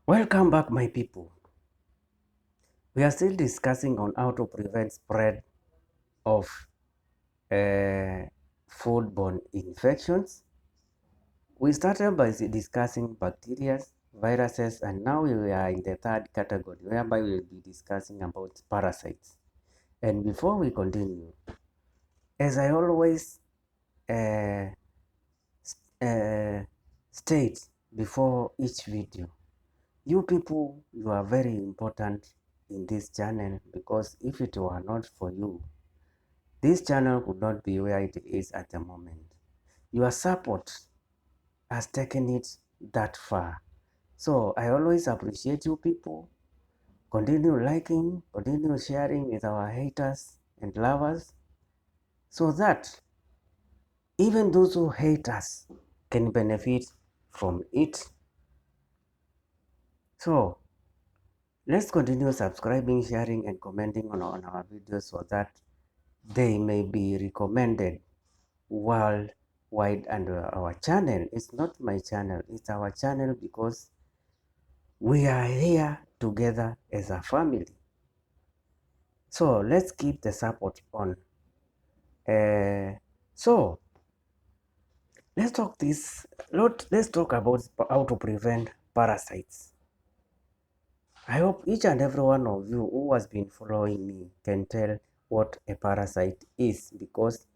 Welcome back, my people. We are still discussing on how to prevent spread of foodborne infections. We started by discussing bacteria, viruses, and now we are in the third category, whereby we will be discussing about parasites. And before we continue, as I always uh, uh, state before each video, you people, you are very important in this channel, because if it were not for you, this channel would not be where it is at the moment. Your support has taken it that far. So I always appreciate you people. Continue liking, continue sharing with our haters and lovers, so that even those who hate us can benefit from it. So let's continue subscribing, sharing, and commenting on our videos, so that they may be recommended worldwide under our channel. It's not my channel, it's our channel, because we are here together as a family. So let's keep the support on. So let's talk about how to prevent parasites. I hope each and every one of you who has been following me can tell what a parasite is, because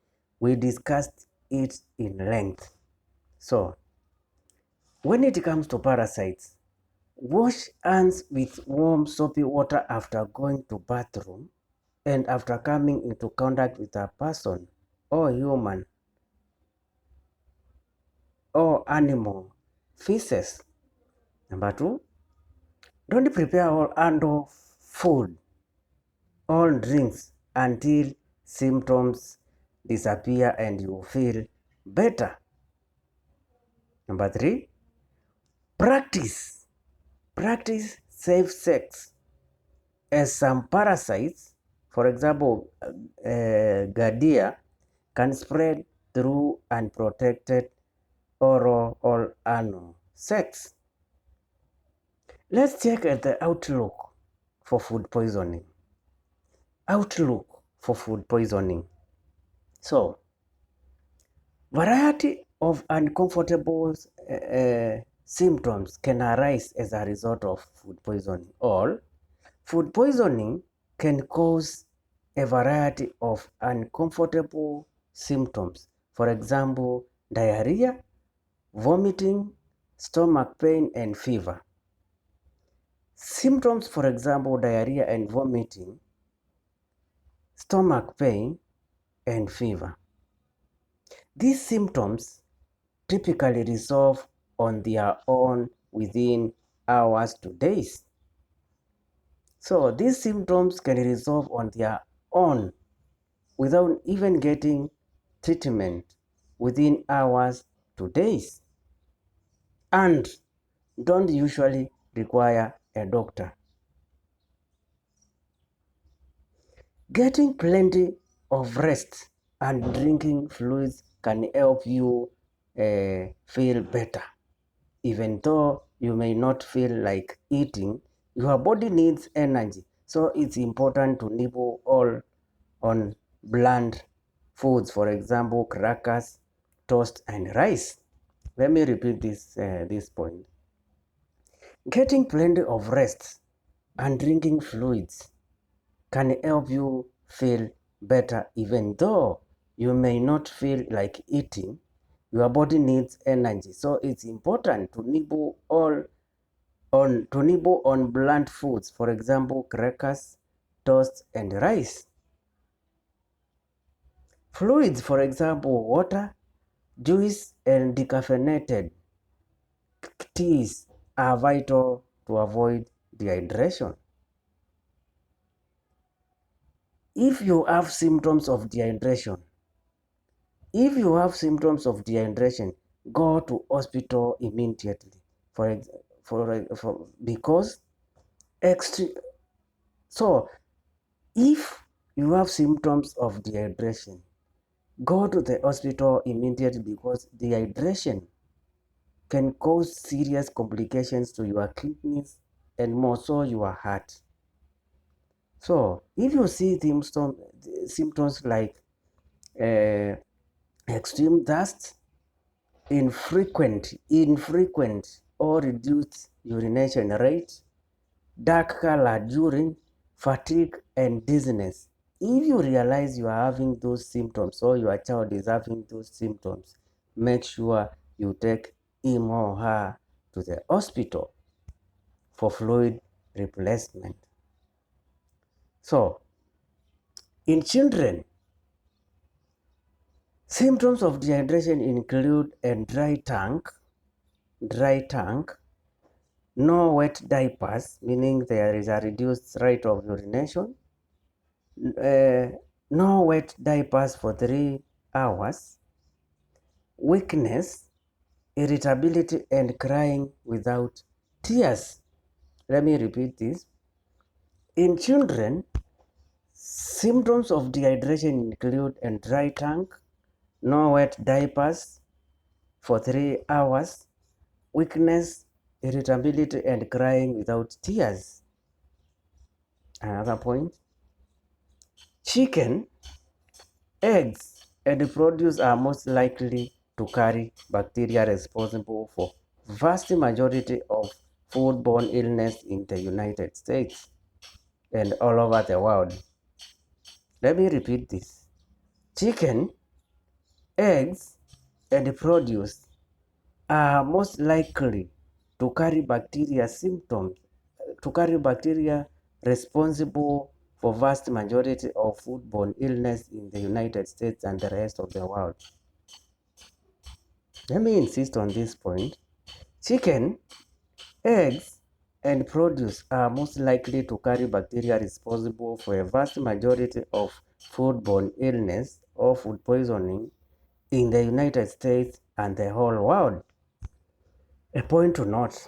we discussed it in length. So when it comes to parasites, wash hands with warm soapy water after going to bathroom and after coming into contact with a person or human or animal feces. Number 2, don't prepare or handle food or drinks until symptoms disappear and you feel better. Number 3, practice safe sex, as some parasites, for example, Giardia, can spread through unprotected oral or anal sex. Let's check at the outlook for food poisoning. So, variety of uncomfortable symptoms can arise as a result of food poisoning. Or food poisoning can cause a variety of uncomfortable symptoms. For example, diarrhea, vomiting, stomach pain, and fever. Symptoms, for example, diarrhea and vomiting, stomach pain, and fever. These symptoms typically resolve on their own within hours to days. So these symptoms can resolve on their own without even getting treatment within hours to days, and don't usually require a doctor. Getting plenty of rest and drinking fluids can help you feel better. Even though you may not feel like eating, your body needs energy. So it's important to nibble all on bland foods, for example, crackers, toast, and rice. Let me repeat this point. Getting plenty of rest and drinking fluids can help you feel better, even though you may not feel like eating. Your body needs energy, so it's important to nibble on bland foods, for example, crackers, toast, and rice. Fluids, for example, water, juice, and decaffeinated teas are vital to avoid dehydration. If you have symptoms of dehydration, go to hospital immediately. Because so if you have symptoms of dehydration, go to the hospital immediately, because dehydration can cause serious complications to your kidneys, and more so your heart. So if you see symptoms like uh, extreme thirst, infrequent or reduced urination rate, dark colored urine, fatigue, and dizziness. If you realize you are having those symptoms or your child is having those symptoms, make sure you take him or her to the hospital for fluid replacement. So, in children, symptoms of dehydration include a dry tongue, no wet diapers, meaning there is a reduced rate of urination, no wet diapers for 3 hours, weakness, irritability, and crying without tears. Let me repeat this. In children, symptoms of dehydration include a dry tongue, no wet diapers for 3 hours, weakness, irritability, and crying without tears. Another point, chicken, eggs, and produce are most likely to carry bacteria responsible for vast majority of foodborne illness in the United States and all over the world. Let me repeat this. Chicken, eggs, and produce are most likely to carry bacteria responsible for vast majority of foodborne illness in the United States and the rest of the world. Let me insist on this point. Chicken, eggs, and produce are most likely to carry bacteria responsible for a vast majority of foodborne illness or food poisoning in the United States and the whole world. A point to note,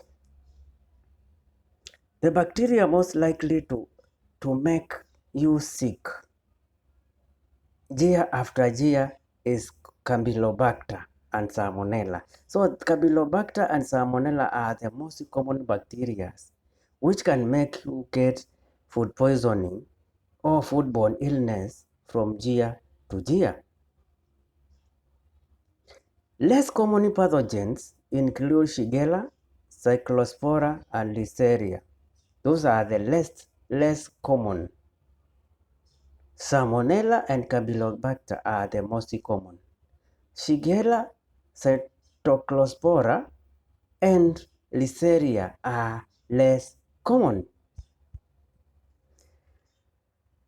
the bacteria most likely to make you sick year after year is Campylobacter and Salmonella. So Campylobacter and Salmonella are the most common bacteria which can make you get food poisoning or foodborne illness from year to year. Less common pathogens include Shigella, Cyclospora, and Listeria. Those are the less common. Salmonella and Campylobacter are the most common. Shigella, Cyclospora, and Listeria are less common.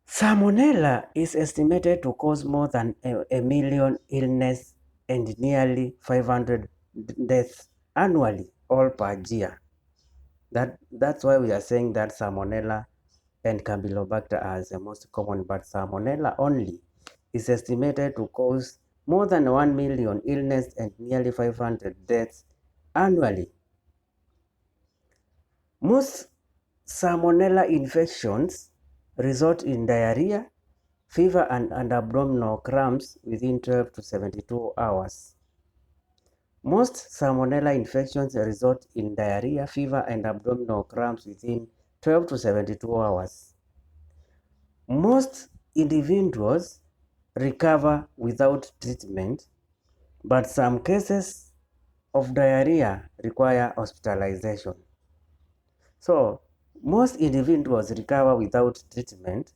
Salmonella is estimated to cause more than a million illness and nearly 500 deaths annually, all per year. That's why we are saying that Salmonella and Campylobacter are the most common, but Salmonella only is estimated to cause more than 1 million illness and nearly 500 deaths annually. Most Salmonella infections result in diarrhea, fever, and abdominal cramps within 12 to 72 hours. Most Salmonella infections result in diarrhea, fever, and abdominal cramps within 12 to 72 hours. Most individuals recover without treatment, but some cases of diarrhea require hospitalization. So, most individuals recover without treatment,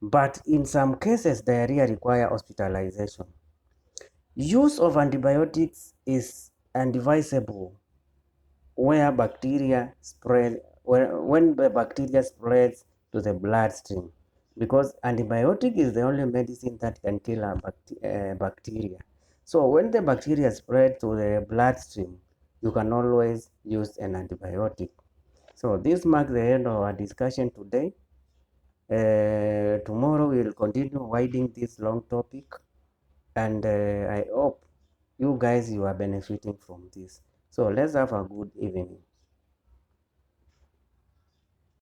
but in some cases, diarrhea require hospitalization. Use of antibiotics is advisable where bacteria spread when the bacteria spreads to the bloodstream, because antibiotic is the only medicine that can kill a bacteria. So when the bacteria spread to the bloodstream, you can always use an antibiotic. So this marks the end of our discussion today. Tomorrow we will continue widening this long topic, and I hope you are benefiting from this. So let's have a good evening.